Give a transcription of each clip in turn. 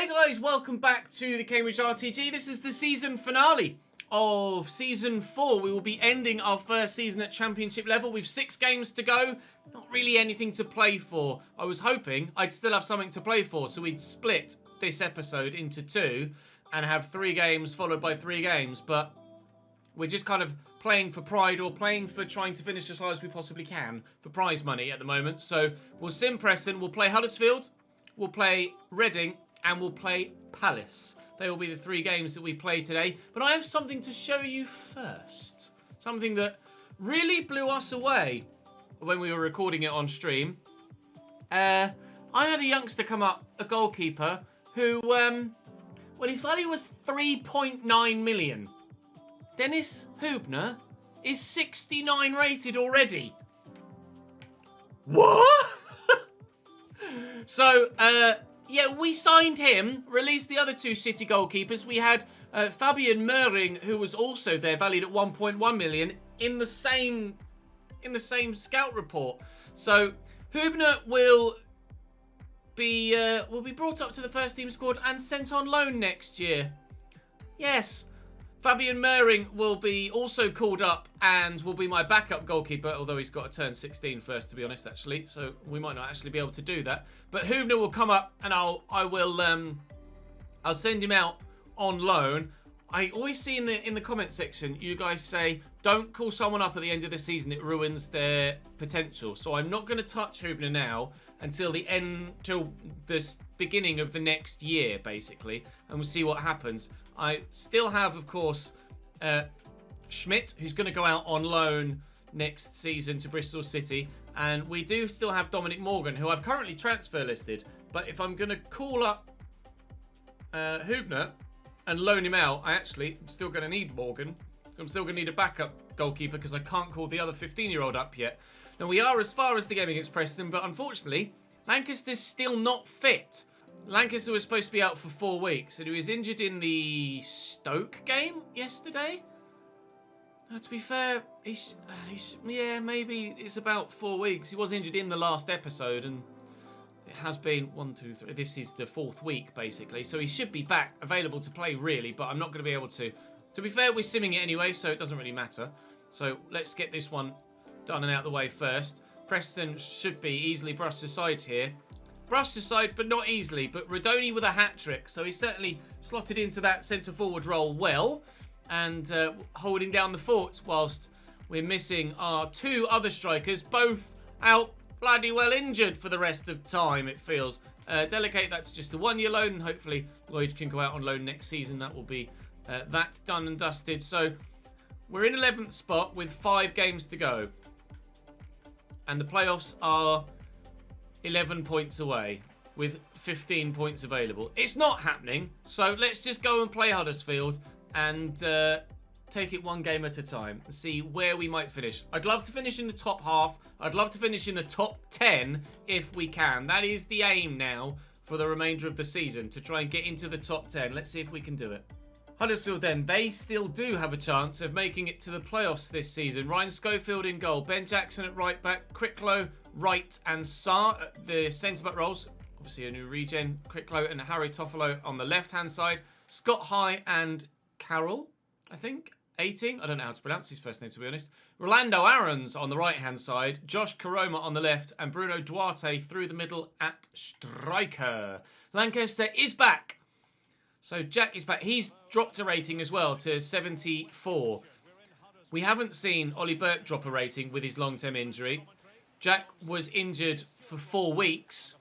guys, welcome back to the Cambridge RTG. This is the season finale of Season 4. We will be ending our first season at Championship level with 6 games to go. Not really anything to play for. I was hoping I'd still have something to play for, so we'd split this episode into 2 and have 3 games followed by 3 games, but we're just kind of playing for pride or playing for trying to finish as high as we possibly can for prize money at the moment. So we'll sim Preston, we'll play Huddersfield, we'll play Reading, and we'll play Palace. They will be the 3 games that we play today. But I have something to show you first. Something that really blew us away when we were recording it on stream. I had a youngster come up, a goalkeeper, who, well, his value was 3.9 million. Dennis Hubner is 69 rated already. What? So, yeah, we signed him, released the other 2 City goalkeepers. We had Fabian Möhring, who was also there, valued at 1.1 million, in the same scout report. So Hubner will be brought up to the first team squad and sent on loan next year. Yes. Fabian Möhring will be also called up and will be my backup goalkeeper, although he's got to turn 16 first, to be honest, actually. So we might not actually be able to do that. But Hubner will come up and I'll send him out on loan. I always see in the comment section, you guys say, don't call someone up at the end of the season, it ruins their potential. So I'm not going to touch Hubner now until the beginning of the next year, basically, and we'll see what happens. I still have, of course, Schmidt, who's going to go out on loan next season to Bristol City. And we do still have Dominic Morgan, who I've currently transfer listed. But if I'm going to call up Hubner and loan him out, I'm still going to need Morgan. I'm still going to need a backup goalkeeper because I can't call the other 15-year-old up yet. Now, we are as far as the game against Preston, but unfortunately, Lancaster's still not fit. Lancaster was supposed to be out for 4 weeks, and he was injured in the Stoke game yesterday. To be fair, yeah, maybe it's about 4 weeks. He was injured in the last episode, and it has been 1, 2, 3. This is the 4th week, basically. So he should be back, available to play, really, but I'm not going to be able to. To be fair, we're simming it anyway, so it doesn't really matter. So let's get this one done and out of the way first. Preston should be easily brushed aside here. Brushed aside, but not easily. But Radoni with a hat-trick. So he certainly slotted into that centre-forward role well. And holding down the forts whilst we're missing our 2 other strikers. Both out bloody well injured for the rest of time, it feels. Delegate, that's just a 1-year loan. And hopefully Lloyd can go out on loan next season. That will be that done and dusted. So we're in 11th spot with 5 games to go. And the playoffs are 11 points away with 15 points available. It's not happening, so let's just go and play Huddersfield and take it 1 game at a time and see where we might finish. I'd love to finish in the top half. I'd love to finish in the top 10 if we can. That is the aim now for the remainder of the season, to try and get into the top 10. Let's see if we can do it. Huddersfield then, they still do have a chance of making it to the playoffs this season. Ryan Schofield in goal, Ben Jackson at right back, Cricklow, Wright and Sarr at the centre-back roles. Obviously a new regen. Cricklow and Harry Toffolo on the left-hand side. Scott High and Carroll, I think. 18. I don't know how to pronounce his first name, to be honest. Rolando Aarons on the right-hand side. Josh Karoma on the left. And Bruno Duarte through the middle at striker. Lancaster is back. So Jack is back. He's dropped a rating as well to 74. We haven't seen Ollie Burke drop a rating with his long-term injury. Jack was injured for 4 weeks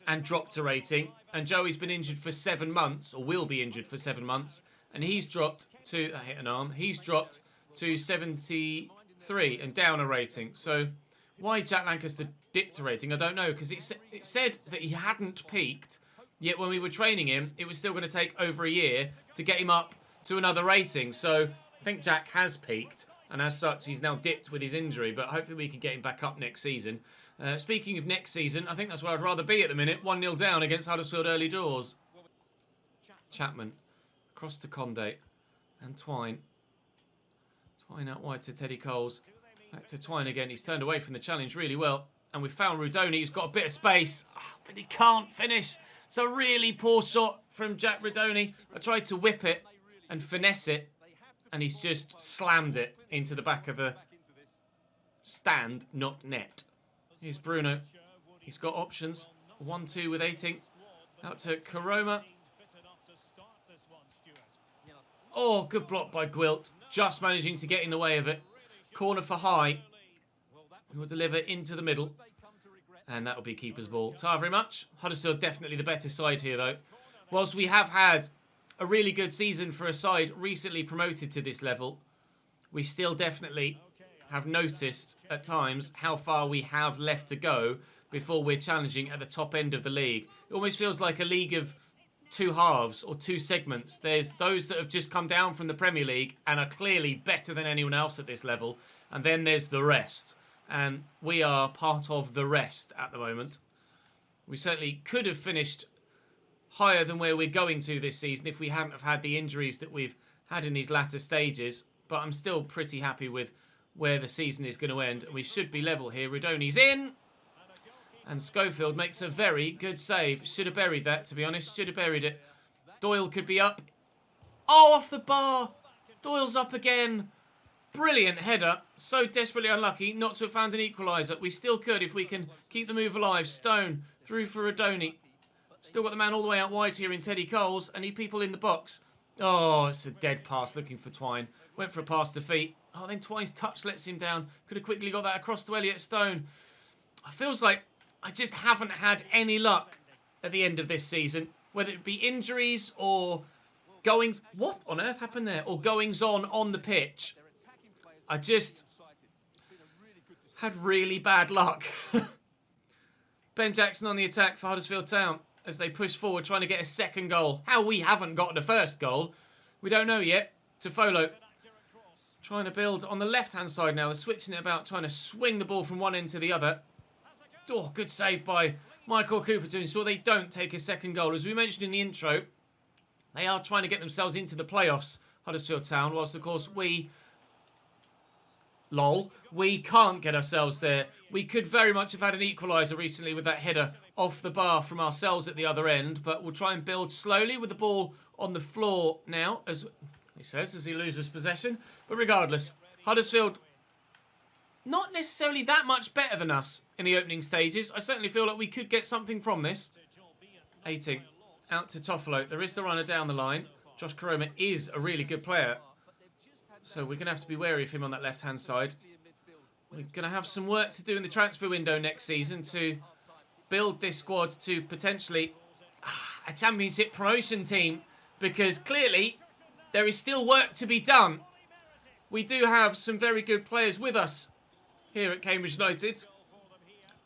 and dropped a rating. And Joey's been injured for 7 months, or will be injured for 7 months. And he's dropped to, I hit an arm, he's dropped to 73 and down a rating. So why Jack Lancaster dipped a rating, I don't know. Because it said that he hadn't peaked. Yet when we were training him, it was still going to take over a year to get him up to another rating. So I think Jack has peaked. And as such, he's now dipped with his injury. But hopefully we can get him back up next season. Speaking of next season, I think that's where I'd rather be at the minute. 1-0 down against Huddersfield early doors. Chapman. Across to Conde. And Twine. Twine out wide to Teddy Coles. Back to Twine again. He's turned away from the challenge really well. And we found Rudoni, who's got a bit of space. Oh, but he can't finish. It's a really poor shot from Jack Rudoni. I tried to whip it and finesse it. And he's just slammed it into the back of the stand, not net. Here's Bruno. He's got options. 1-2 with Aiting. Out to Karoma. Oh, good block by Gwilt. Just managing to get in the way of it. Corner for High. Who will deliver into the middle. And that will be keeper's ball. Tar very much. Huddersfield definitely the better side here, though. Whilst we have had a really good season for a side recently promoted to this level, we still definitely have noticed at times how far we have left to go before we're challenging at the top end of the league. It almost feels like a league of two halves or two segments. There's those that have just come down from the Premier League and are clearly better than anyone else at this level. And then there's the rest. And we are part of the rest at the moment. We certainly could have finished higher than where we're going to this season if we hadn't have had the injuries that we've had in these latter stages. But I'm still pretty happy with where the season is going to end. We should be level here. Rudoni's in. And Schofield makes a very good save. Should have buried that, to be honest. Should have buried it. Doyle could be up. Oh, off the bar. Doyle's up again. Brilliant header. So desperately unlucky not to have found an equaliser. We still could if we can keep the move alive. Stone through for Rudoni. Still got the man all the way out wide here in Teddy Coles. I need people in the box. Oh, it's a dead pass looking for Twine. Went for a pass to feet. Oh, then Twine's touch lets him down. Could have quickly got that across to Elliot Stone. It feels like I just haven't had any luck at the end of this season. Whether it be injuries or goings... What on earth happened there? Or goings on the pitch. I just had really bad luck. Ben Jackson on the attack for Huddersfield Town as they push forward trying to get a second goal. How we haven't gotten a first goal, we don't know yet. Tofolo trying to build on the left-hand side now. They're switching it about, trying to swing the ball from one end to the other. Oh, good save by Michael Cooper to ensure they don't take a second goal. As we mentioned in the intro, they are trying to get themselves into the playoffs, Huddersfield Town, whilst, of course, we can't get ourselves there. We could very much have had an equaliser recently with that header off the bar from ourselves at the other end, but we'll try and build slowly with the ball on the floor now, as he says, as he loses possession. But regardless, Huddersfield not necessarily that much better than us in the opening stages. I certainly feel like we could get something from this. 18 out to Toffolo. There is the runner down the line. Josh Karoma is a really good player, so we're going to have to be wary of him on that left-hand side. We're going to have some work to do in the transfer window next season to build this squad to potentially a championship promotion team, because clearly there is still work to be done. We do have some very good players with us here at Cambridge United,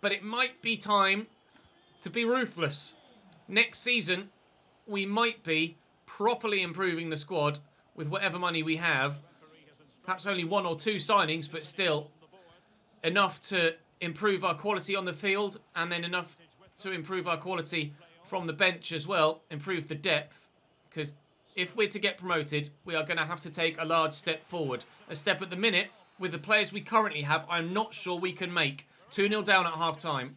but it might be time to be ruthless. Next season, we might be properly improving the squad with whatever money we have. Perhaps only one or two signings, but still enough to improve our quality on the field, and then enough to improve our quality from the bench as well, improve the depth, because if we're to get promoted, we are going to have to take a large step forward. A step at the minute, with the players we currently have, I'm not sure we can make. 2-0 down at half-time.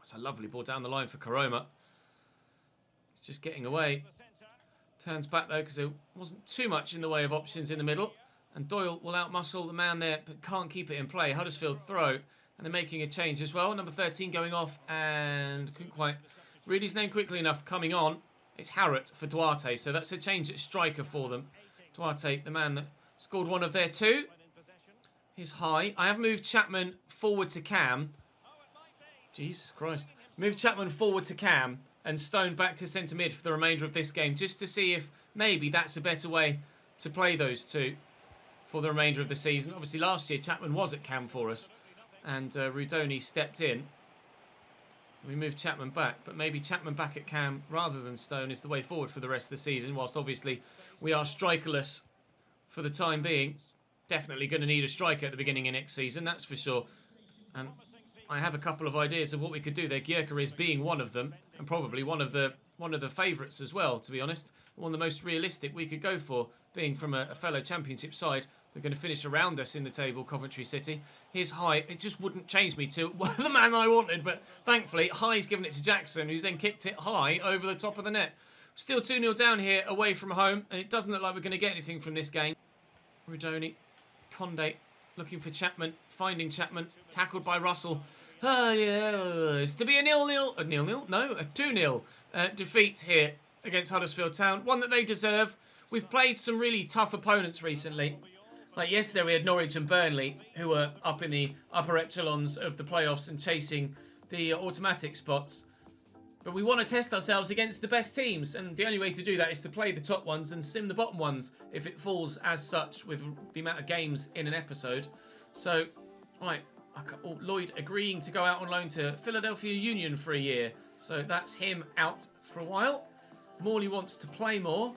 It's a lovely ball down the line for Karoma. It's just getting away. Turns back, though, because there wasn't too much in the way of options in the middle. And Doyle will outmuscle the man there, but can't keep it in play. Huddersfield throw. And they're making a change as well. Number 13 going off and couldn't quite read his name quickly enough coming on. It's Harrott for Duarte. So that's a change at striker for them. Duarte, the man that scored one of their two. He's High. I have moved Chapman forward to Cam. Jesus Christ. Moved Chapman forward to Cam and Stone back to centre mid for the remainder of this game, just to see if maybe that's a better way to play those two for the remainder of the season. Obviously, last year, Chapman was at Cam for us, and Rudoni stepped in. We moved Chapman back, but maybe Chapman back at Cam rather than Stone is the way forward for the rest of the season, whilst obviously we are strikerless for the time being. Definitely going to need a striker at the beginning of next season, that's for sure. And I have a couple of ideas of what we could do there. Gyökeres being one of them, and probably one of the favourites as well, to be honest. One of the most realistic we could go for, being from a fellow championship side. They're going to finish around us in the table, Coventry City. Here's High. It just wouldn't change me to the man I wanted, but thankfully High's given it to Jackson, who's then kicked it high over the top of the net. Still 2-0 down here away from home, and it doesn't look like we're going to get anything from this game. Rudoni, Conde, looking for Chapman, finding Chapman, tackled by Russell. Yes, to be a 0-0, a 0-0? No, a 2-0 defeat here against Huddersfield Town. One that they deserve. We've played some really tough opponents recently. Like yesterday we had Norwich and Burnley, who were up in the upper echelons of the playoffs and chasing the automatic spots. But we want to test ourselves against the best teams, and the only way to do that is to play the top ones and sim the bottom ones if it falls as such with the amount of games in an episode. So, right, Lloyd agreeing to go out on loan to Philadelphia Union for a year. So that's him out for a while. Morley wants to play more.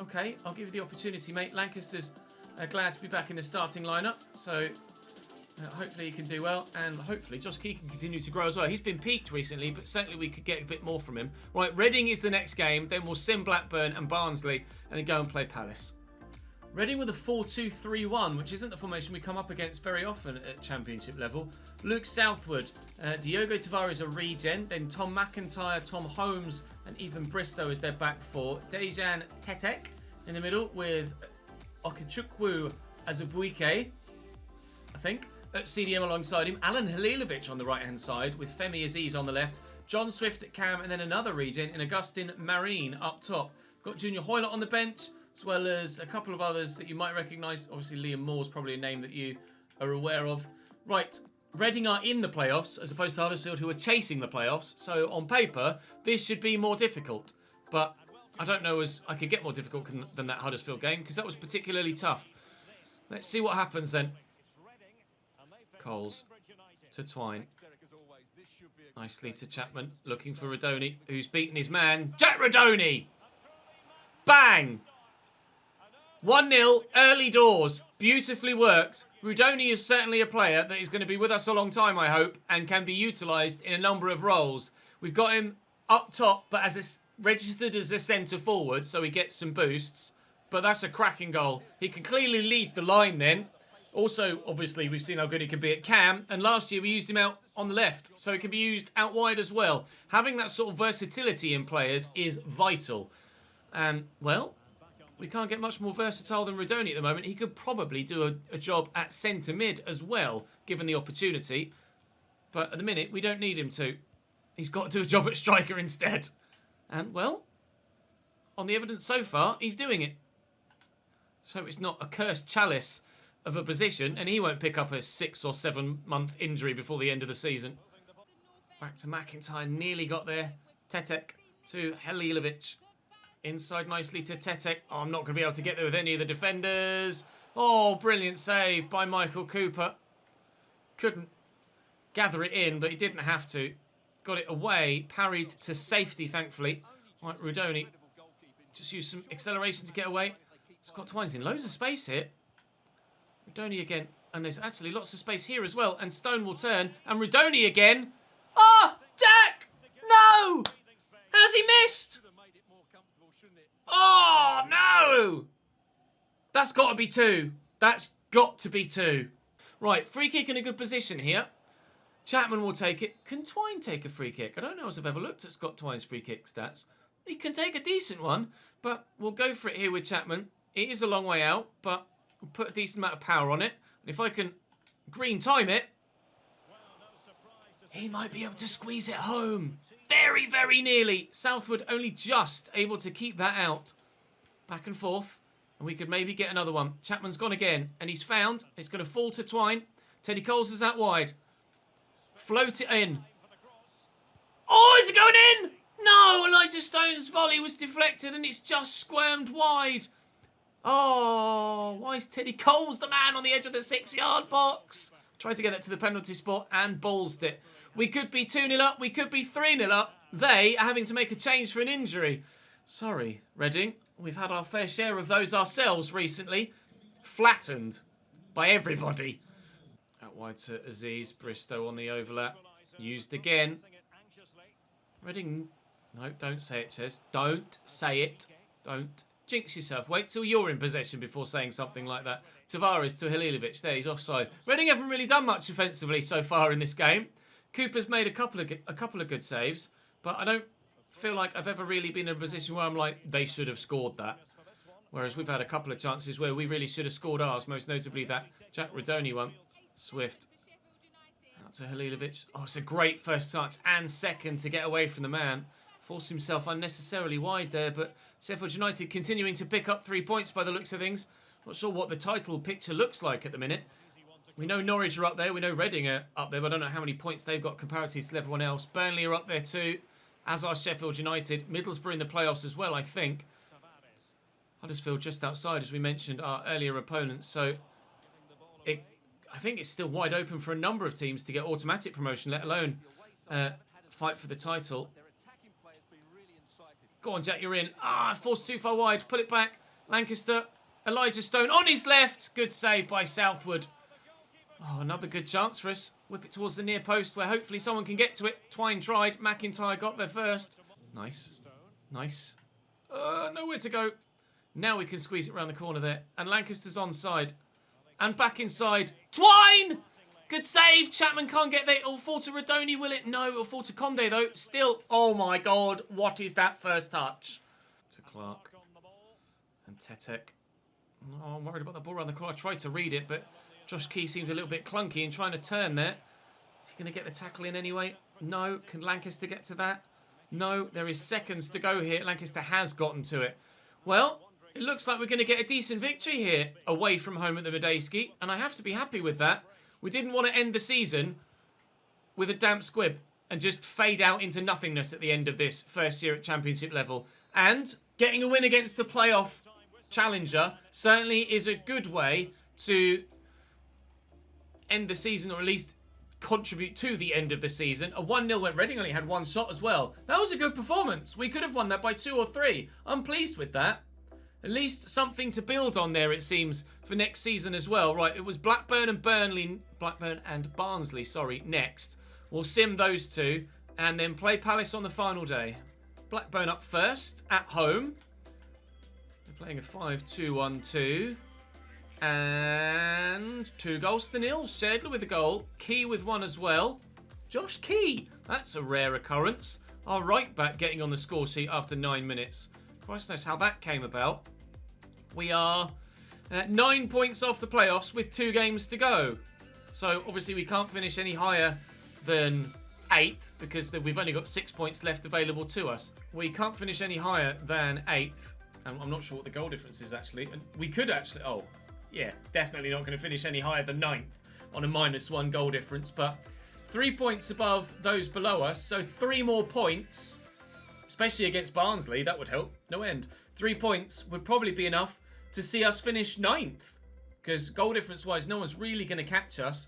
Okay, I'll give you the opportunity, mate. Lancaster's glad to be back in the starting lineup. So hopefully he can do well, and hopefully Josh Key can continue to grow as well. He's been peaked recently, but certainly we could get a bit more from him. Right, Reading is the next game. Then we'll sim Blackburn and Barnsley, and then go and play Palace. Reading with a 4-2-3-1, which isn't a formation we come up against very often at Championship level. Luke Southwood, Diogo Tavares a regen, then Tom McIntyre, Tom Holmes, and Ethan Bristow is their back four. Dejan Tetek in the middle with Okechukwu Azubuike, I think, at CDM alongside him. Alan Halilovic on the right-hand side with Femi Aziz on the left. John Swift at cam, and then another regen in Augustin Marine up top. Got Junior Hoylett on the bench, as well as a couple of others that you might recognise. Obviously, Liam Moore's probably a name that you are aware of. Right, Reading are in the playoffs, as opposed to Huddersfield, who are chasing the playoffs. So, on paper, this should be more difficult. But I don't know as I could get more difficult than that Huddersfield game, because that was particularly tough. Let's see what happens then. Coles to Twine. Nicely to Chapman, looking for Rodoni, who's beaten his man. Jack Rodoni! Bang! 1-0, early doors. Beautifully worked. Rudoni is certainly a player that is going to be with us a long time, I hope, and can be utilised in a number of roles. We've got him up top, but registered as a centre forward, so he gets some boosts. But that's a cracking goal. He can clearly lead the line then. Also, obviously, we've seen how good he can be at cam, and last year we used him out on the left, so he can be used out wide as well. Having that sort of versatility in players is vital. And, well, we can't get much more versatile than Rodoni at the moment. He could probably do a job at centre mid as well, given the opportunity. But at the minute, we don't need him to. He's got to do a job at striker instead. And, well, on the evidence so far, he's doing it. So it's not a cursed chalice of a position, and he won't pick up a 6 or 7 month injury before the end of the season. Back to McIntyre, nearly got there. Tetek to Halilovic. Inside nicely to Tetek. Oh, I'm not going to be able to get there with any of the defenders. Oh, brilliant save by Michael Cooper. Couldn't gather it in, but he didn't have to. Got it away, parried to safety, thankfully. Right, Rudoni. Just use some acceleration to get away. Scott Twine's in loads of space here. Rudoni again. And there's actually lots of space here as well. And Stone will turn. And Rudoni again. Oh, Jack! No! Has he missed? Oh, no! That's got to be 2. That's got to be 2. Right, free kick in a good position here. Chapman will take it. Can Twine take a free kick? I don't know as I've ever looked at Scott Twine's free kick stats. He can take a decent one, but we'll go for it here with Chapman. It is a long way out, but we'll put a decent amount of power on it. And if I can green time it, he might be able to squeeze it home. Very, very nearly. Southwood only just able to keep that out. Back and forth. And we could maybe get another one. Chapman's gone again. And he's found. It's going to fall to Twine. Teddy Coles is out wide. Float it in. Oh, is it going in? No, Elijah Stone's volley was deflected and it's just squirmed wide. Oh, why is Teddy Coles the man on the edge of the 6-yard box? Tried to get that to the penalty spot and ballsed it. We could be 2-0 up. We could be 3-0 up. They are having to make a change for an injury. Sorry, Reading. We've had our fair share of those ourselves recently. Flattened by everybody. Out wide to Aziz. Bristow on the overlap. Used again. Reading. No, don't say it, Ches. Don't say it. Don't Jinx yourself. Wait till you're in possession before saying something like that. Tavares to Halilovic. There, he's offside. Reading haven't really done much offensively so far in this game. Cooper's made a couple of good saves, but I don't feel like I've ever really been in a position where I'm like, they should have scored that. Whereas we've had a couple of chances where we really should have scored ours, most notably that Jack Radoni one. Swift. Out to Halilovic. Oh, it's a great first touch and second to get away from the man. Forced himself unnecessarily wide there, but Sheffield United continuing to pick up 3 points by the looks of things. Not sure what the title picture looks like at the minute. We know Norwich are up there. We know Reading are up there, but I don't know how many points they've got comparatively to everyone else. Burnley are up there too, as are Sheffield United. Middlesbrough in the playoffs as well, I think. Huddersfield just outside, as we mentioned, our earlier opponents. So I think it's still wide open for a number of teams to get automatic promotion, let alone fight for the title. Go on, Jack, you're in. Forced too far wide. Pull it back. Lancaster. Elijah Stone on his left. Good save by Southwood. Oh, another good chance for us. Whip it towards the near post where hopefully someone can get to it. Twine tried. McIntyre got there first. Nice. Nice. Nowhere to go. Now we can squeeze it around the corner there. And Lancaster's onside. And back inside. Twine! Good save. Chapman can't get there. It'll fall to Radoni, will it? No, it'll fall to Conde, though. Still, oh my God. What is that first touch? To Clark. And Tetek. Oh, I'm worried about the ball around the corner. I tried to read it, but Josh Key seems a little bit clunky in trying to turn there. Is he going to get the tackle in anyway? No. Can Lancaster get to that? No. There is seconds to go here. Lancaster has gotten to it. Well, it looks like we're going to get a decent victory here away from home at the Medeski, and I have to be happy with that. We didn't want to end the season with a damp squib and just fade out into nothingness at the end of this first year at Championship level. And getting a win against the playoff challenger certainly is a good way to end the season, or at least contribute to the end of the season. A 1-0 when Reading only had one shot as well. That was a good performance. We could have won that by 2 or 3. I'm pleased with that. At least something to build on there, it seems, for next season as well. Right, it was Blackburn and Barnsley, next. We'll sim those two and then play Palace on the final day. Blackburn up first, at home. They're playing a 5-2-1-2. And 2-0. Shedler with a goal. Key with one as well. Josh Key. That's a rare occurrence. Our right back getting on the score sheet after 9 minutes. Christ knows how that came about. We are 9 points off the playoffs with 2 games to go. So obviously we can't finish any higher than 8th because we've only got 6 points left available to us. We can't finish any higher than 8th. And I'm not sure what the goal difference is actually. And we could actually... Oh, yeah, definitely not going to finish any higher than 9th on a -1 goal difference. But 3 points above those below us. So 3 more points... Especially against Barnsley, that would help. No end. 3 points would probably be enough to see us finish 9th. Because goal difference-wise, no one's really going to catch us.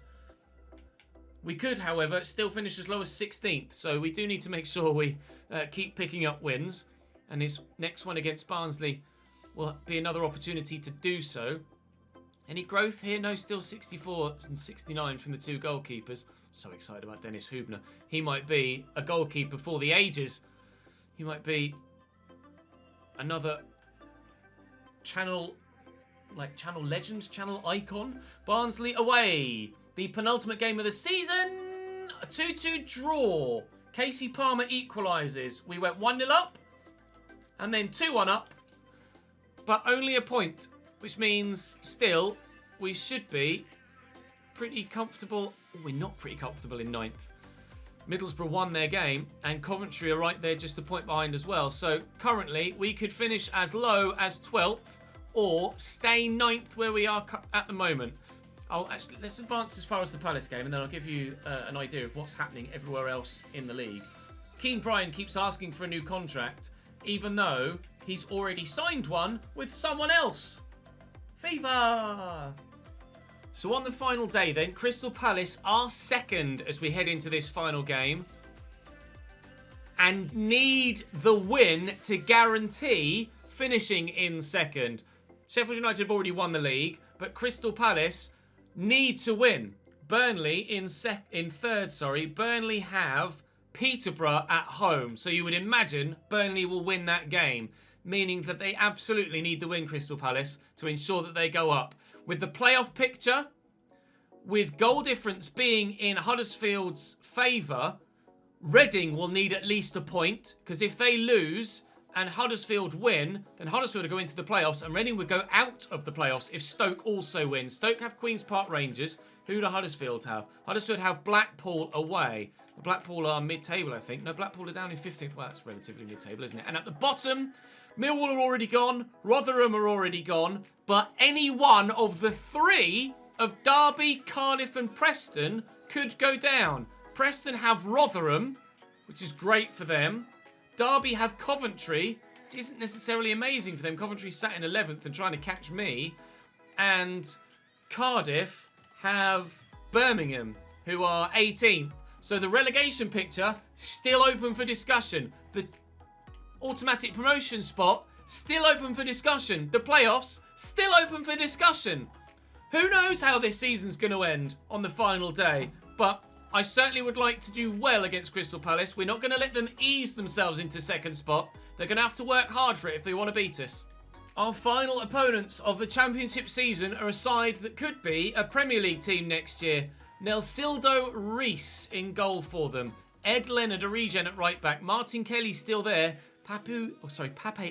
We could, however, still finish as low as 16th. So we do need to make sure we keep picking up wins. And this next one against Barnsley will be another opportunity to do so. Any growth here? No, still 64 and 69 from the 2 goalkeepers. So excited about Dennis Hubner. He might be a goalkeeper for the ages. He might be another channel legend, channel icon. Barnsley away. The penultimate game of the season. A 2-2 draw. Casey Palmer equalises. We went 1-0 up and then 2-1 up. But only a point, which means still we should be pretty comfortable. We're not pretty comfortable in 9th. Middlesbrough won their game, and Coventry are right there just a point behind as well. So currently, we could finish as low as 12th or stay 9th where we are at the moment. Let's advance as far as the Palace game, and then I'll give you an idea of what's happening everywhere else in the league. Keane Bryan keeps asking for a new contract, even though he's already signed one with someone else. FIFA! So on the final day then, Crystal Palace are second as we head into this final game and need the win to guarantee finishing in second. Sheffield United have already won the league, but Crystal Palace need to win. Burnley in third. Burnley have Peterborough at home, so you would imagine Burnley will win that game. meaning that they absolutely need the win, Crystal Palace, to ensure that they go up. With the playoff picture, with goal difference being in Huddersfield's favour, Reading will need at least a point, because if they lose and Huddersfield win, then Huddersfield will go into the playoffs and Reading would go out of the playoffs if Stoke also wins. Stoke have Queen's Park Rangers. Who do Huddersfield have? Huddersfield have Blackpool away. Blackpool are mid-table, I think. No, Blackpool are down in 15th. Well, that's relatively mid-table, isn't it? And at the bottom, Millwall are already gone. Rotherham are already gone. But any one of the three of Derby, Cardiff and Preston could go down. Preston have Rotherham, which is great for them. Derby have Coventry, which isn't necessarily amazing for them. Coventry sat in 11th and trying to catch me. And Cardiff have Birmingham, who are 18th. So the relegation picture, still open for discussion. The automatic promotion spot, still open for discussion. The playoffs, still open for discussion. Who knows how this season's going to end on the final day. But I certainly would like to do well against Crystal Palace. We're not going to let them ease themselves into second spot. They're going to have to work hard for it if they want to beat us. Our final opponents of the Championship season are a side that could be a Premier League team next year. Nelsildo Reese in goal for them. Ed Leonard, a regen at right back. Martin Kelly still there. Pape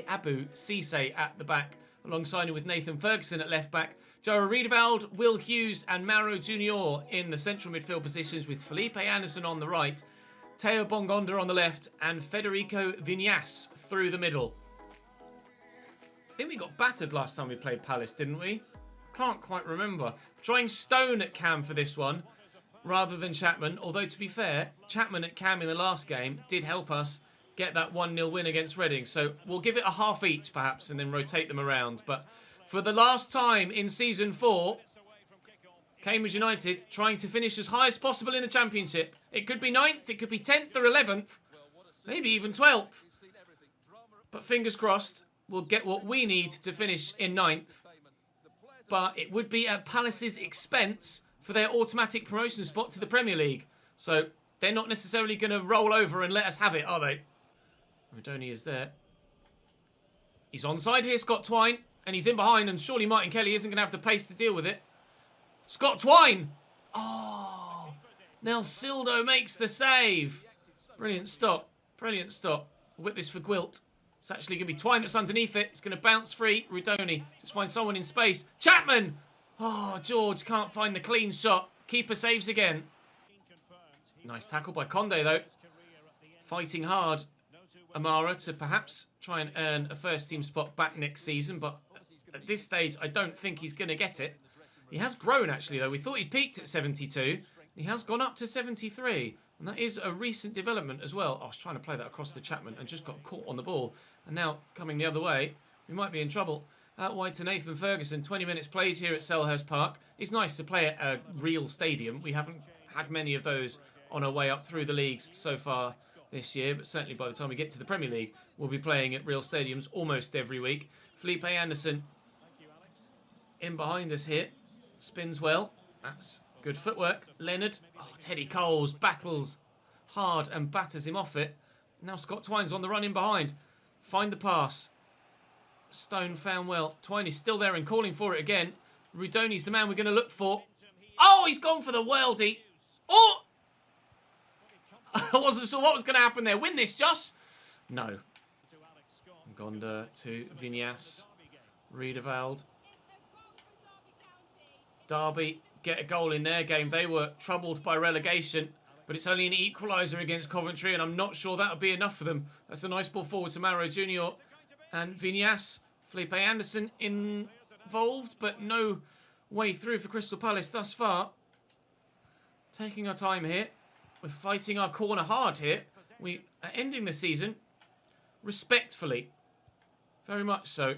Abu Cisse at the back, alongside him with Nathan Ferguson at left back. Joe Riedewald, Will Hughes and Mauro Junior in the central midfield positions, with Felipe Anderson on the right, Teo Bongonda on the left and Federico Viñas through the middle. I think we got battered last time we played Palace, didn't we? Can't quite remember. Trying Stone at cam for this one rather than Chapman, although to be fair, Chapman at cam in the last game did help us get that 1-0 win against Reading. So we'll give it a half each perhaps and then rotate them around. But for the last time in Season 4, Cambridge United trying to finish as high as possible in the Championship. It could be 9th, it could be 10th or 11th, maybe even 12th. But fingers crossed, we'll get what we need to finish in 9th. But it would be at Palace's expense for their automatic promotion spot to the Premier League. So they're not necessarily going to roll over and let us have it, are they? Rodoni is there. He's onside here, Scott Twine. And he's in behind, and surely Martin Kelly isn't going to have the pace to deal with it. Scott Twine! Oh! Nelsildo makes the save. Brilliant stop. Brilliant stop. Whip this for Gwilt. It's actually going to be Twine that's underneath it. It's going to bounce free. Rudoni just find someone in space. Chapman! Oh, George can't find the clean shot. Keeper saves again. Nice tackle by Conde, though. Fighting hard. Amara to perhaps try and earn a first-team spot back next season, but at this stage, I don't think he's going to get it. He has grown, actually, though. We thought he peaked at 72. He has gone up to 73. And that is a recent development as well. I was trying to play that across the Chapman and just got caught on the ball. And now, coming the other way, we might be in trouble. Out wide to Nathan Ferguson. 20 minutes played here at Selhurst Park. It's nice to play at a real stadium. We haven't had many of those on our way up through the leagues so far this year. But certainly by the time we get to the Premier League, we'll be playing at real stadiums almost every week. Felipe Anderson in behind us here. Spins well. That's good footwork. Leonard. Oh, Teddy Coles battles hard and batters him off it. Now Scott Twine's on the run in behind. Find the pass. Stone found well. Twine is still there and calling for it again. Rudoni's the man we're going to look for. Oh, he's gone for the worldie. Oh! I wasn't sure what was going to happen there. Win this, Josh. No. Gonda to Viñas. Riedewald. Derby get a goal in their game. They were troubled by relegation, but it's only an equaliser against Coventry, and I'm not sure that'll be enough for them. That's a nice ball forward to Mauro Junior and Viñas. Felipe Anderson involved, but no way through for Crystal Palace thus far. Taking our time here. We're fighting our corner hard here. We are ending the season respectfully. Very much so.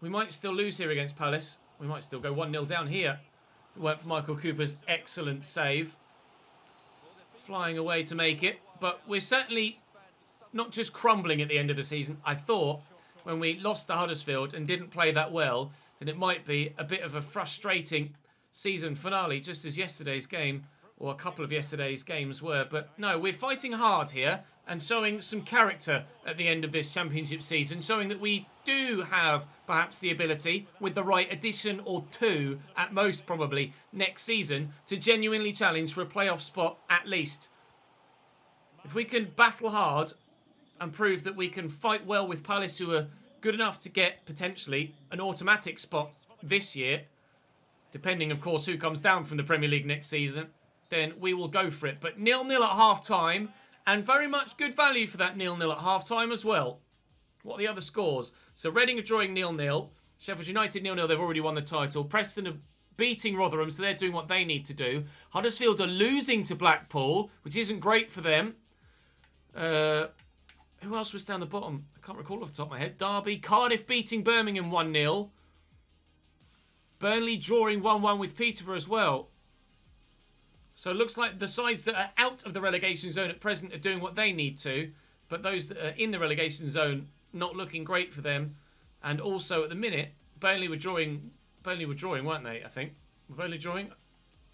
We might still lose here against Palace. We might still go 1-0 down here if it weren't for Michael Cooper's excellent save. Flying away to make it. But we're certainly not just crumbling at the end of the season. I thought when we lost to Huddersfield and didn't play that well, that it might be a bit of a frustrating season finale, just as yesterday's game, or a couple of yesterday's games were. But no, we're fighting hard here. and showing some character at the end of this championship season, showing that we do have perhaps the ability, with the right addition or two at most probably next season, to genuinely challenge for a playoff spot at least. If we can battle hard and prove that we can fight well with Palace, who are good enough to get potentially an automatic spot this year, depending of course who comes down from the Premier League next season, then we will go for it. But 0-0 at half-time, and very much good value for that 0-0 at half-time as well. What are the other scores? So Reading are drawing 0-0. Sheffield United 0-0, they've already won the title. Preston are beating Rotherham, so they're doing what they need to do. Huddersfield are losing to Blackpool, which isn't great for them. Who else was down the bottom? I can't recall off the top of my head. Derby, Cardiff beating Birmingham 1-0. Burnley drawing 1-1 with Peterborough as well. So it looks like the sides that are out of the relegation zone at present are doing what they need to, but those that are in the relegation zone, not looking great for them. And also at the minute, Burnley were drawing, weren't they, I think? Were Burnley drawing?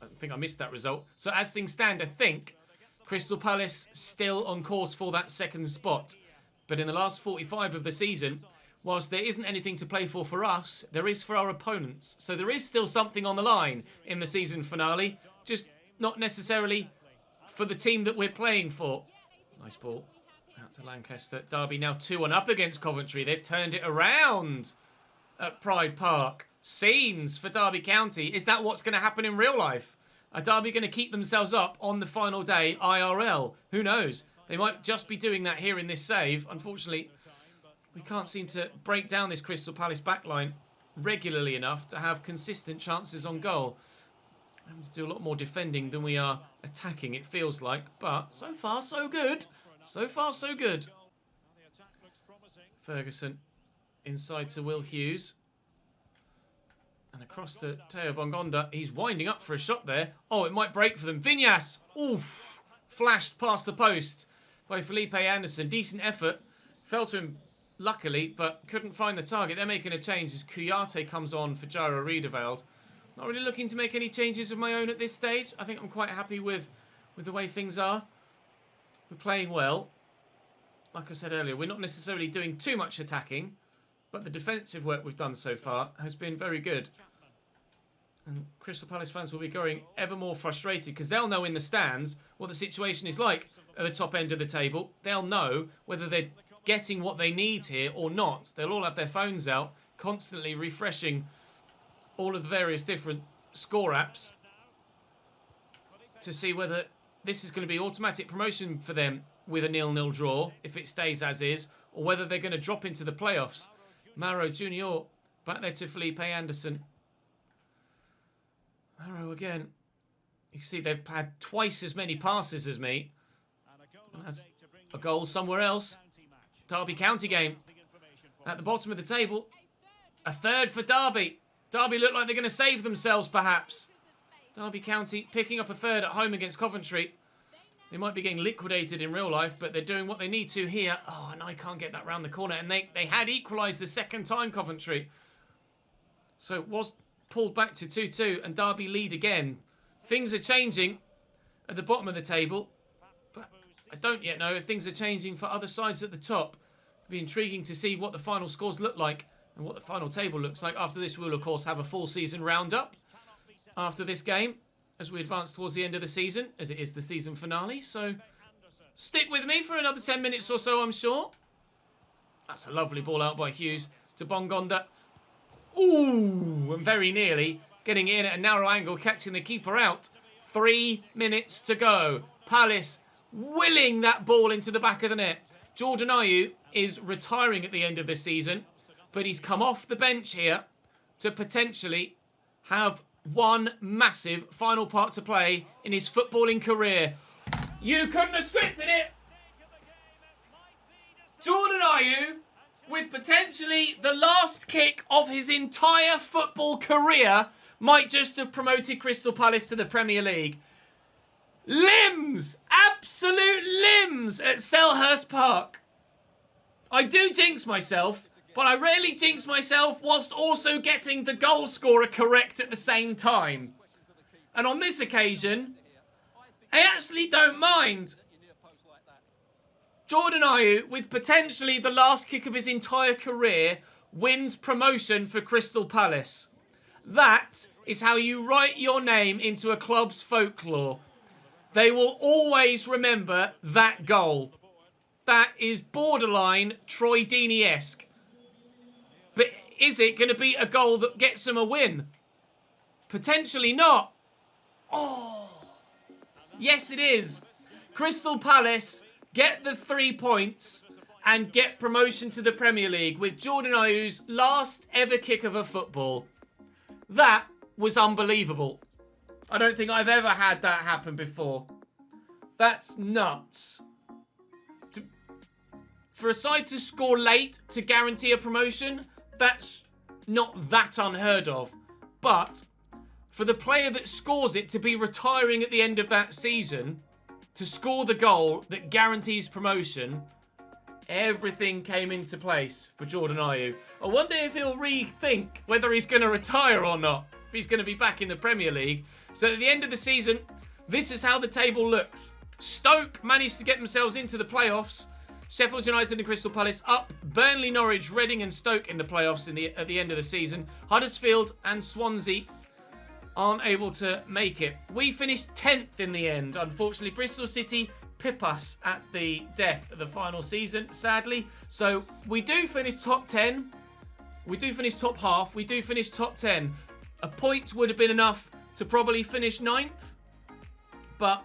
I think I missed that result. So as things stand, I think Crystal Palace still on course for that second spot. But in the last 45 of the season, whilst there isn't anything to play for us, there is for our opponents. So there is still something on the line in the season finale, just not necessarily for the team that we're playing for. Nice ball. Out to Lancaster. Derby now 2-1 up against Coventry. They've turned it around at Pride Park. Scenes for Derby County. Is that what's going to happen in real life? Are Derby going to keep themselves up on the final day IRL? Who knows? They might just be doing that here in this save. Unfortunately, we can't seem to break down this Crystal Palace backline regularly enough to have consistent chances on goal. Having to do a lot more defending than we are attacking, it feels like. But so far, so good. So far, so good. Ferguson inside to Will Hughes. And across to Teo Bongonda. He's winding up for a shot there. Oh, it might break for them. Vinyas. Oof. Flashed past the post by Felipe Anderson. Decent effort. Fell to him, luckily, but couldn't find the target. They're making a change as Kouyaté comes on for Jairo Riedewald. Not really looking to make any changes of my own at this stage. I think I'm quite happy with the way things are. We're playing well. Like I said earlier, we're not necessarily doing too much attacking, but the defensive work we've done so far has been very good. And Crystal Palace fans will be growing ever more frustrated because they'll know in the stands what the situation is like at the top end of the table. They'll know whether they're getting what they need here or not. They'll all have their phones out, constantly refreshing all of the various different score apps to see whether this is going to be automatic promotion for them with a 0-0 draw, if it stays as is, or whether they're going to drop into the playoffs. Mauro Junior back there to Felipe Anderson. Mauro again. You can see they've had twice as many passes as me. And that's a goal somewhere else. Derby County game. At the bottom of the table. A third for Derby. Derby look like they're going to save themselves, perhaps. Derby County picking up a third at home against Coventry. They might be getting liquidated in real life, but they're doing what they need to here. Oh, and I can't get that round the corner. And they had equalised the second time, Coventry. So it was pulled back to 2-2, and Derby lead again. Things are changing at the bottom of the table, but I don't yet know if things are changing for other sides at the top. It'll be intriguing to see what the final scores look like and what the final table looks like. After this, we'll, of course, have a full season roundup after this game as we advance towards the end of the season, as it is the season finale. So stick with me for another 10 minutes or so, I'm sure. That's a lovely ball out by Hughes to Bongonda. Ooh, and very nearly getting in at a narrow angle, catching the keeper out. 3 minutes to go. Palace willing that ball into the back of the net. Jordan Ayew is retiring at the end of the season, but he's come off the bench here to potentially have one massive final part to play in his footballing career. You couldn't have scripted it. Jordan Ayew, with potentially the last kick of his entire football career, might just have promoted Crystal Palace to the Premier League. Limbs! Absolute limbs at Selhurst Park. I do jinx myself, but I rarely jinx myself whilst also getting the goal scorer correct at the same time. And on this occasion, I actually don't mind. Jordan Ayew, with potentially the last kick of his entire career, wins promotion for Crystal Palace. That is how you write your name into a club's folklore. They will always remember that goal. That is borderline Troy Deeney-esque. But is it going to be a goal that gets them a win? Potentially not. Oh, yes it is. Crystal Palace get the 3 points and get promotion to the Premier League with Jordan Ayew's last ever kick of a football. That was unbelievable. I don't think I've ever had that happen before. That's nuts. For a side to score late to guarantee a promotion, that's not that unheard of. But for the player that scores it to be retiring at the end of that season, to score the goal that guarantees promotion, everything came into place for Jordan Ayew. I wonder if he'll rethink whether he's going to retire or not, if he's going to be back in the Premier League. So at the end of the season, this is how the table looks. Stoke managed to get themselves into the playoffs. Sheffield United and Crystal Palace up. Burnley, Norwich, Reading and Stoke in the playoffs at the end of the season. Huddersfield and Swansea aren't able to make it. We finished 10th in the end. Unfortunately, Bristol City pip us at the death of the final season, sadly. So we do finish top 10. We do finish top half. We do finish top 10. A point would have been enough to probably finish 9th. But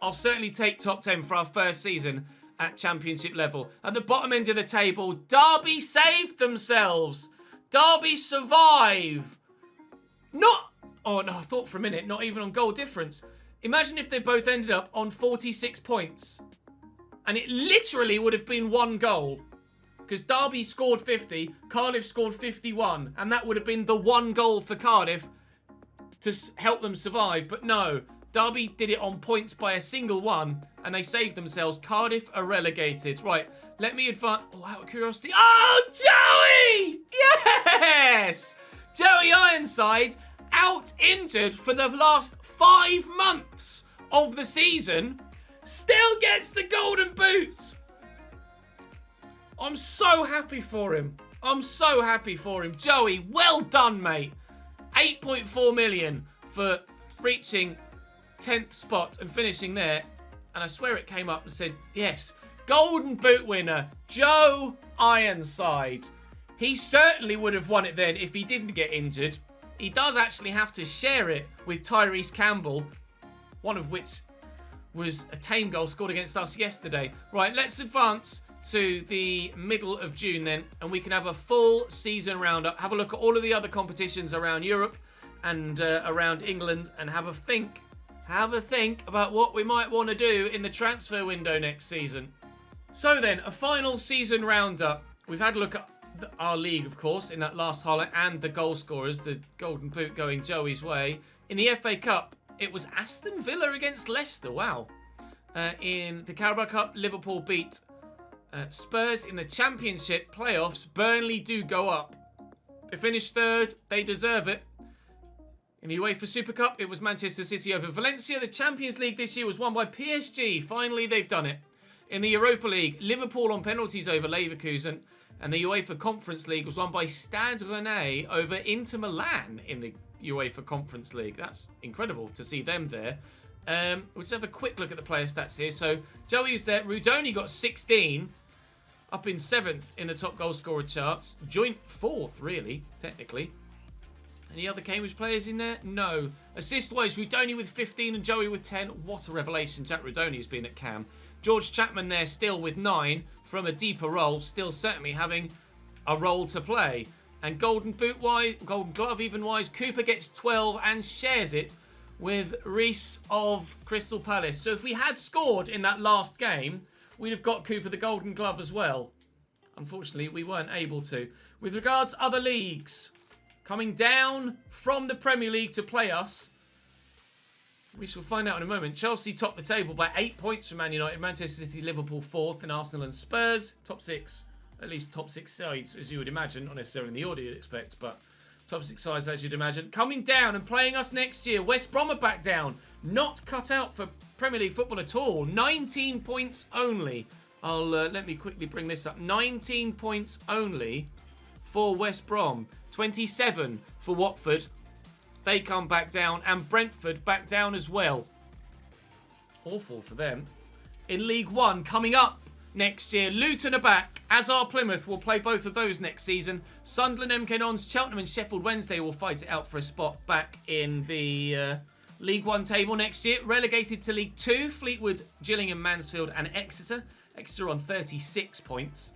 I'll certainly take top 10 for our first season at Championship level. At the bottom end of the table, Derby saved themselves. Derby survive. Oh no, I thought for a minute, not even on goal difference. Imagine if they both ended up on 46 points. And it literally would have been one goal. Because Derby scored 50, Cardiff scored 51. And that would have been the one goal for Cardiff to help them survive. But no, Derby did it on points by a single one. And they saved themselves. Cardiff are relegated. Right, let me advance. Oh, out of curiosity. Oh, Joey! Yes! Joey Ironside out injured for the last 5 months of the season, still gets the golden boot. I'm so happy for him. Joey, well done, mate. 8.4 million for reaching 10th spot and finishing there. And I swear it came up and said, yes, golden boot winner, Joe Ironside. He certainly would have won it then if he didn't get injured. He does actually have to share it with Tyrese Campbell, one of which was a tame goal scored against us yesterday. Right, let's advance to the middle of June then, and we can have a full season roundup. Have a look at all of the other competitions around Europe and around England, and have a think about what we might want to do in the transfer window next season. So then, a final season roundup. We've had a look at our league, of course, in that last highlight, and the goal scorers, the golden boot going Joey's way. In the FA Cup, it was Aston Villa against Leicester. Wow. In the Carabao Cup, Liverpool beat Spurs. In the Championship playoffs, Burnley do go up. They finished 3rd. They deserve it. In the UEFA Super Cup, it was Manchester City over Valencia. The Champions League this year was won by PSG. Finally, they've done it. In the Europa League, Liverpool on penalties over Leverkusen. And the UEFA Conference League was won by Stade Rennais over Inter Milan in the UEFA Conference League. That's incredible to see them there. We'll just have a quick look at the player stats here. So, Joey was there. Rudoni got 16. Up in 7th in the top goal scorer charts. Joint 4th, really, technically. Any other Cambridge players in there? No. Assist-wise, Rudoni with 15 and Joey with 10. What a revelation Jack Rudoni's been at Cam. George Chapman there still with 9 from a deeper role, still certainly having a role to play. And golden boot wise, golden glove even wise, Cooper gets 12 and shares it with Reece of Crystal Palace. So if we had scored in that last game, we'd have got Cooper the golden glove as well. Unfortunately, we weren't able to. With regards to other leagues, coming down from the Premier League to play us, we shall find out in a moment. Chelsea top the table by 8 points from Man United. Manchester City, Liverpool 4th, and Arsenal and Spurs top 6. At least top 6 sides, as you would imagine. Not necessarily in the order you'd expect, but top 6 sides, as you'd imagine. Coming down and playing us next year. West Brom are back down. Not cut out for Premier League football at all. 19 points only Let me quickly bring this up. 19 points only for West Brom. 27 for Watford. They come back down. And Brentford back down as well. Awful for them. In League One, coming up next year, Luton are back, as are Plymouth. We'll play both of those next season. Sunderland, MK Dons, Cheltenham and Sheffield Wednesday will fight it out for a spot back in the League One table next year. Relegated to League Two, Fleetwood, Gillingham, Mansfield and Exeter. Exeter on 36 points.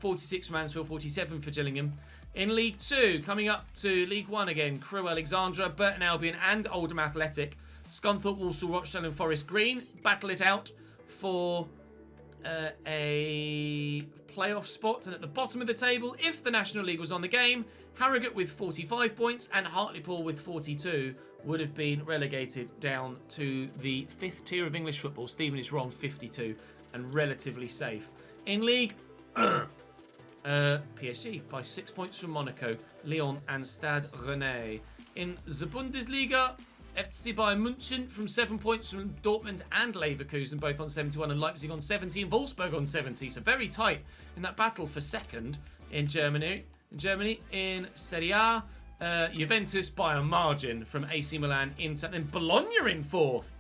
46 for Mansfield, 47 for Gillingham. In League Two, coming up to League One again, Crewe, Alexandra, Burton Albion and Oldham Athletic. Scunthorpe, Walsall, Rochdale and Forest Green battle it out for a playoff spot. And at the bottom of the table, if the National League was on the game, Harrogate with 45 points and Hartlepool with 42 would have been relegated down to the 5th tier of English football. Stevenage were on 52 and relatively safe. In League, PSG by 6 points from Monaco, Lyon and Stade Rennais. In the Bundesliga, FC Bayern München from 7 points from Dortmund and Leverkusen, both on 71, and Leipzig on 70, and Wolfsburg on 70. So very tight in that battle for second in Germany. In Serie A, Juventus by a margin from AC Milan, Inter, and Bologna in 4th.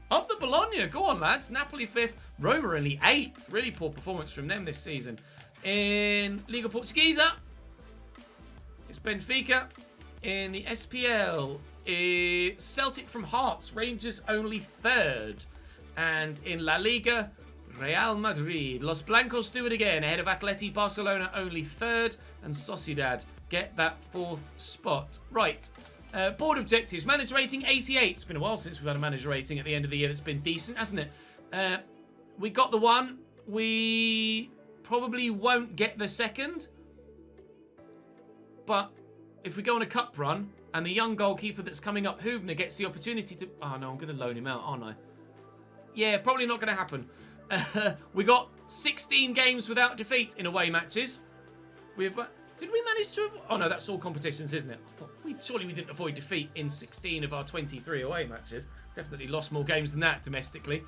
Up the Bologna, go on lads. Napoli 5th, Roma only 8th. Really poor performance from them this season. In Liga Portuguesa, it's Benfica. In the SPL, it's Celtic from Hearts, Rangers only 3rd. And in La Liga, Real Madrid, Los Blancos do it again, ahead of Atleti, Barcelona only 3rd, and Sociedad get that 4th spot. Right, board objectives, manager rating 88. It's been a while since we've had a manager rating at the end of the year that's been decent, hasn't it? We got the 1. We probably won't get the 2nd, but if we go on a cup run and the young goalkeeper that's coming up, Hubner, gets the opportunity to... Oh, no, I'm going to loan him out, aren't I? Yeah, probably not going to happen. We got 16 games without defeat in away matches. Did we manage to... Oh, no, that's all competitions, isn't it? I thought surely we didn't avoid defeat in 16 of our 23 away matches. Definitely lost more games than that domestically,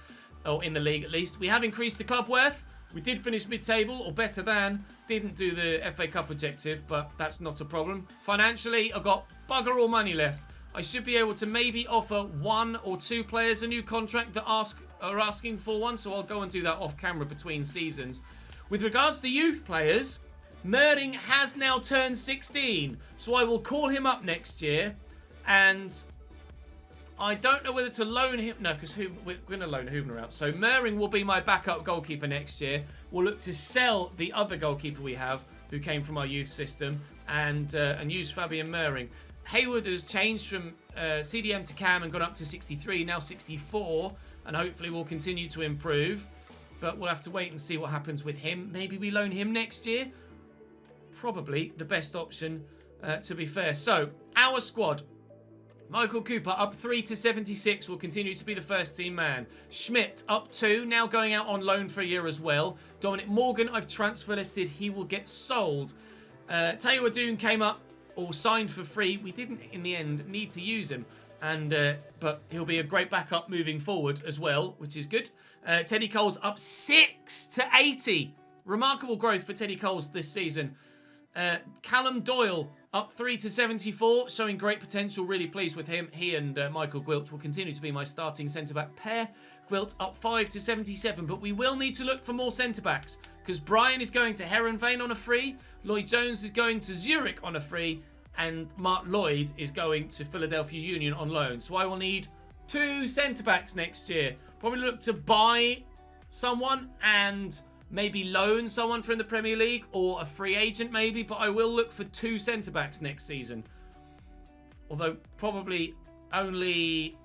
or in the league at least. We have increased the club worth. We did finish mid-table, or better than. Didn't do the FA Cup objective, but that's not a problem. Financially, I've got bugger all money left. I should be able to maybe offer 1 or 2 players a new contract that are asking for one, so I'll go and do that off camera between seasons. With regards to the youth players, Merding has now turned 16, so I will call him up next year, and I don't know whether to loan him. No, because we're going to loan Hubner out. So Mering will be my backup goalkeeper next year. We'll look to sell the other goalkeeper we have, who came from our youth system, and use Fabian Mering. Hayward has changed from CDM to Cam and gone up to 63, now 64, and hopefully will continue to improve. But we'll have to wait and see what happens with him. Maybe we loan him next year. Probably the best option, to be fair. So, our squad. Michael Cooper up 3 to 76, will continue to be the first team man. Schmidt up 2, now going out on loan for a year as well. Dominic Morgan, I've transfer listed, he will get sold. Taylor Doon came up, or signed for free. We didn't in the end need to use him, but he'll be a great backup moving forward as well, which is good. Teddy Coles up 6 to 80. Remarkable growth for Teddy Coles this season. Callum Doyle up 3 to 74, showing great potential. Really pleased with him. He and Michael Gwilt will continue to be my starting centre-back pair. Gwilt up 5 to 77, but we will need to look for more centre-backs because Brian is going to Herenveen on a free, Lloyd Jones is going to Zurich on a free, and Mark Lloyd is going to Philadelphia Union on loan. So I will need 2 centre-backs next year. Probably look to buy someone and maybe loan someone from the Premier League or a free agent maybe, but I will look for 2 centre-backs next season. Although probably only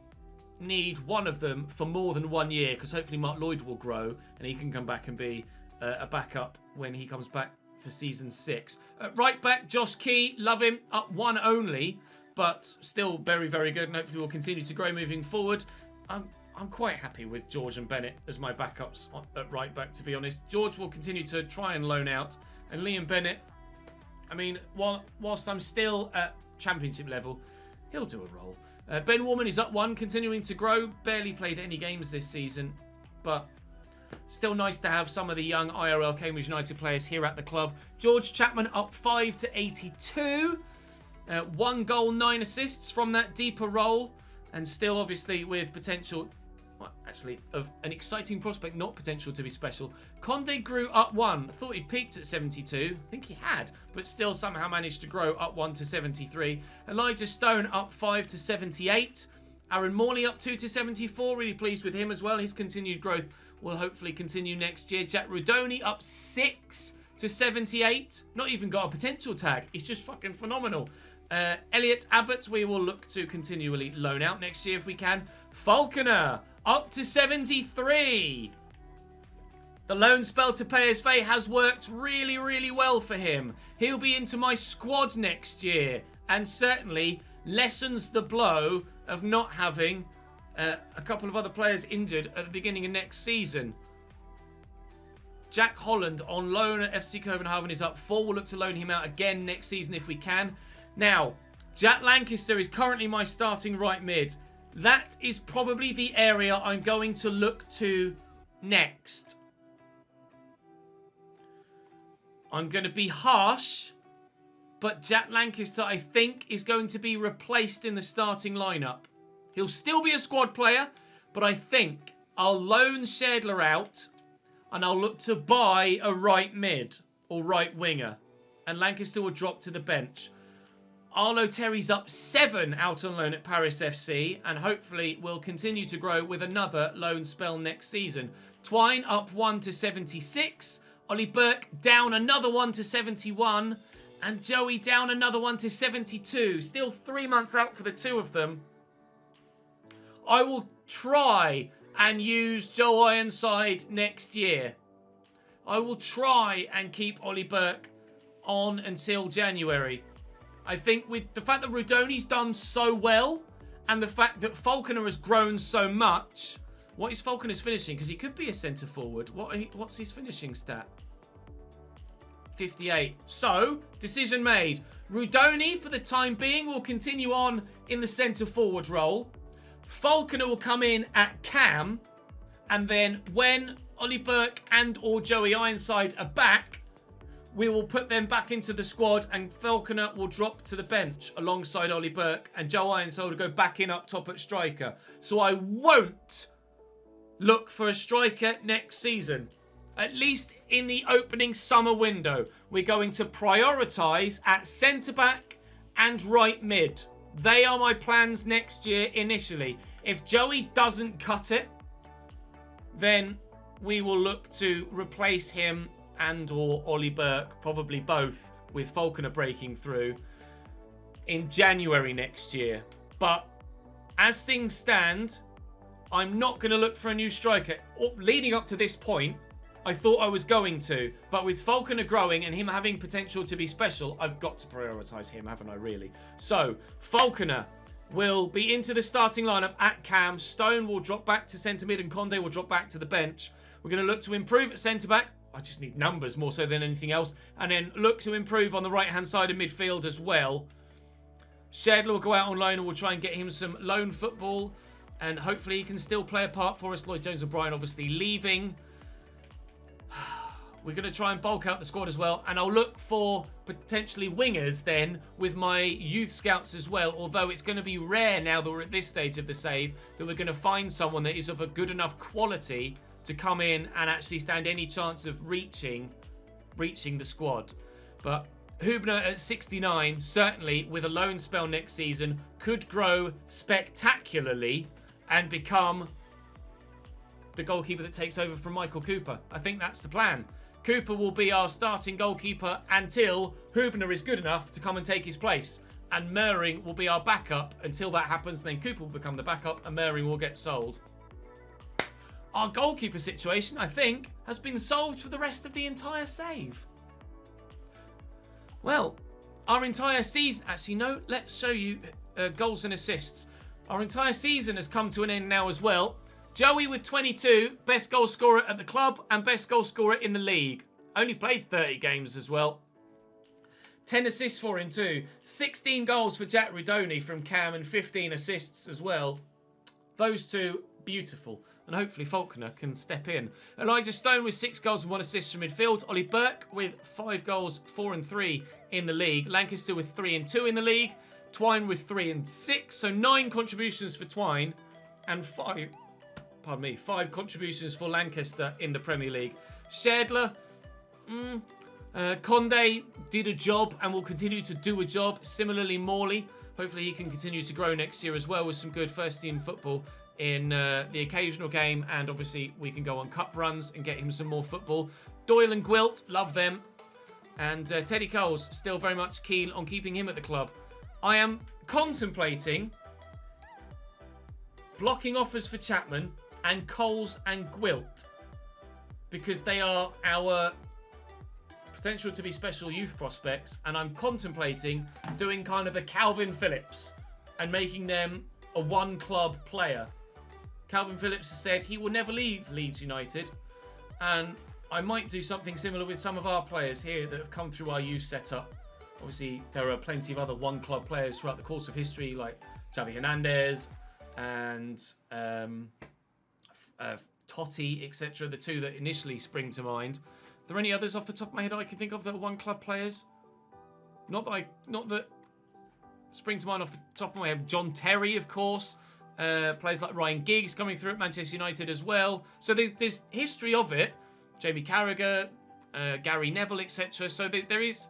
need one of them for more than 1 year because hopefully Mark Lloyd will grow and he can come back and be a backup when he comes back for season 6. Right back, Josh Key, love him, up 1 only, but still very, very good and hopefully will continue to grow moving forward. I'm quite happy with George and Bennett as my backups at right back, to be honest. George will continue to try and loan out. And Liam Bennett, I mean, whilst I'm still at championship level, he'll do a role. Ben Warman is up 1, continuing to grow. Barely played any games this season, but Still nice to have some of the young IRL Cambridge United players here at the club. George Chapman up 5 to 82. 1 goal, 9 assists from that deeper role. And still, obviously, with potential, well, actually, of an exciting prospect, not potential to be special. Conde grew up 1. I thought he'd peaked at 72. I think he had, but still somehow managed to grow up 1 to 73. Elijah Stone up 5 to 78. Aaron Morley up 2 to 74. Really pleased with him as well. His continued growth will hopefully continue next year. Jack Rudoni up 6 to 78. Not even got a potential tag. He's just fucking phenomenal. Elliot Abbott, we will look to continually loan out next year if we can. Falconer up to 73. The loan spell to PSV has worked really, really well for him. He'll be into my squad next year and certainly lessens the blow of not having a couple of other players injured at the beginning of next season. Jack Holland on loan at FC Copenhagen is up 4. We'll look to loan him out again next season if we can. Now, Jack Lancaster is currently my starting right mid. That is probably the area I'm going to look to next. I'm going to be harsh, but Jack Lancaster, I think, is going to be replaced in the starting lineup. He'll still be a squad player, but I think I'll loan Schädler out and I'll look to buy a right mid or right winger. And Lancaster will drop to the bench. Arlo Terry's up 7 out on loan at Paris FC and hopefully will continue to grow with another loan spell next season. Twine up 1 to 76. Ollie Burke down another 1 to 71. And Joey down another 1 to 72. Still 3 months out for the two of them. I will try and use Joe Ironside next year. I will try and keep Ollie Burke on until January. I think with the fact that Rudoni's done so well and the fact that Falconer has grown so much. What is Falconer's finishing? Because he could be a centre forward. What's his finishing stat? 58. So, decision made. Rudoni, for the time being, will continue on in the centre forward role. Falconer will come in at cam. And then when Ollie Burke and or Joey Ironside are back, we will put them back into the squad and Falconer will drop to the bench alongside Ollie Burke and Joe Ironside will go back in up top at striker. So I won't look for a striker next season. At least in the opening summer window. We're going to prioritise at centre-back and right mid. They are my plans next year initially. If Joey doesn't cut it, then we will look to replace him and or Ollie Burke, probably both, with Falconer breaking through in January next year. But as things stand, I'm not going to look for a new striker. Leading up to this point, I thought I was going to, but with Falconer growing and him having potential to be special, I've got to prioritise him, haven't I, really? So, Falconer will be into the starting lineup at cam. Stone will drop back to centre mid and Conde will drop back to the bench. We're going to look to improve at centre back. I just need numbers more so than anything else. And then look to improve on the right-hand side of midfield as well. Schädler will go out on loan and we'll try and get him some loan football. And hopefully he can still play a part for us. Lloyd Jones and Brian obviously leaving. We're going to try and bulk out the squad as well. And I'll look for potentially wingers then with my youth scouts as well. Although it's going to be rare now that we're at this stage of the save that we're going to find someone that is of a good enough quality to come in and actually stand any chance of reaching the squad. But Hubner at 69, certainly with a loan spell next season, could grow spectacularly and become the goalkeeper that takes over from Michael Cooper. I think that's the plan. Cooper will be our starting goalkeeper until Hubner is good enough to come and take his place. And Mehring will be our backup until that happens. Then Cooper will become the backup and Mehring will get sold. Our goalkeeper situation, I think, has been solved for the rest of the entire save. Well, our entire season... Actually, no, let's show you goals and assists. Our entire season has come to an end now as well. Joey with 22, best goal scorer at the club and best goal scorer in the league. Only played 30 games as well. 10 assists for him too. 16 goals for Jack Rudoni from Cam and 15 assists as well. Those two, beautiful. and hopefully Faulkner can step in. Elijah Stone with 6 goals and 1 assist from midfield. Ollie Burke with 5 goals, 4 and 3 in the league. Lancaster with 3 and 2 in the league. Twine with 3 and 6. So 9 contributions for Twine and 5 contributions for Lancaster in the Premier League. Shedler, Conde did a job and will continue to do a job. Similarly, Morley. Hopefully he can continue to grow next year as well with some good first-team football in the occasional game. And obviously we can go on cup runs and get him some more football. Doyle and Gwilt, love them. And Teddy Coles, still very much keen on keeping him at the club. I am contemplating blocking offers for Chapman and Coles and Gwilt, because they are our potential to be special youth prospects, and I'm contemplating doing kind of a Calvin Phillips and making them a one-club player. Calvin Phillips has said he will never leave Leeds United, and I might do something similar with some of our players here that have come through our youth setup. Obviously, there are plenty of other one-club players throughout the course of history, like Xavi Hernandez and Totti, etc. The two that initially spring to mind. Are there any others off the top of my head I can think of that are one-club players? Not that spring to mind off the top of my head. John Terry, of course. Players like Ryan Giggs coming through at Manchester United as well. So there's history of it. Jamie Carragher, Gary Neville, etc. So there is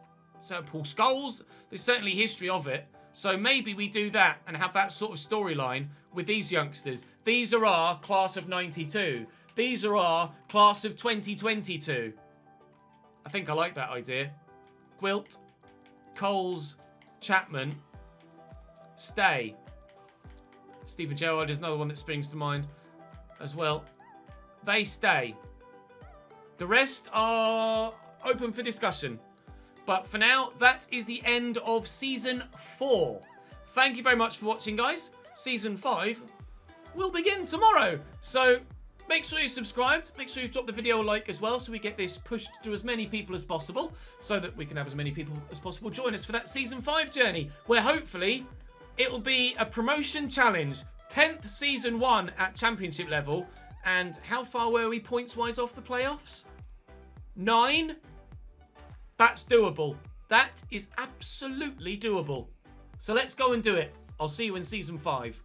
Paul Scholes. There's certainly history of it. So maybe we do that and have that sort of storyline with these youngsters. These are our class of 92. These are our class of 2022. I think I like that idea. Gwilt, Coles, Chapman, stay. Stephen Gerrard is another one that springs to mind as well. They stay. The rest are open for discussion. But for now, that is the end of Season 4. Thank you very much for watching, guys. Season 5 will begin tomorrow. So make sure you're subscribed. Make sure you drop the video a like as well so we get this pushed to as many people as possible, so that we can have as many people as possible join us for that Season 5 journey, where hopefully it'll be a promotion challenge. 10th Season 1 at Championship level. And how far were we points-wise off the playoffs? 9? That's doable. That is absolutely doable. So let's go and do it. I'll see you in Season 5.